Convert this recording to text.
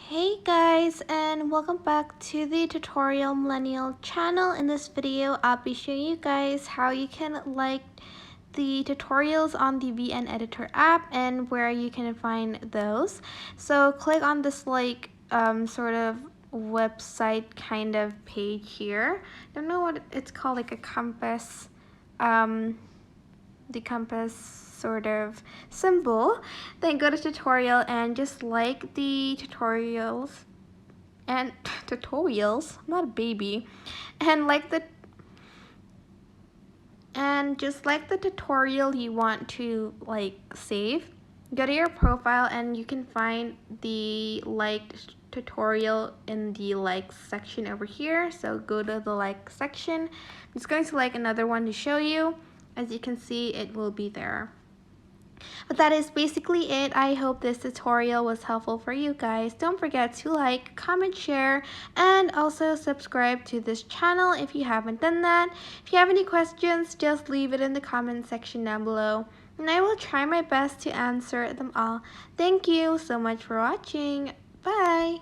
Hey guys, and welcome back to the Tutorial Millennial channel. In this video, I'll be showing you guys how you can like the tutorials on the VN Editor app and where you can find those. So click on this sort of website kind of page here. I don't know what it's called, like a compass, the compass sort of symbol. Then go to tutorial and just like the tutorials and I'm not a baby, and just like the tutorial you want to save. Go to your profile and you can find the liked tutorial in the like section over here. So go to the like section. I'm just going to like another one to show you. As you can see, it will be there. But that is basically it. I hope this tutorial was helpful for you guys. Don't forget to like, comment, share, and also subscribe to this channel if you haven't done that. If you have any questions, just leave it in the comment section down below, and I will try my best to answer them all. Thank you so much for watching. Bye!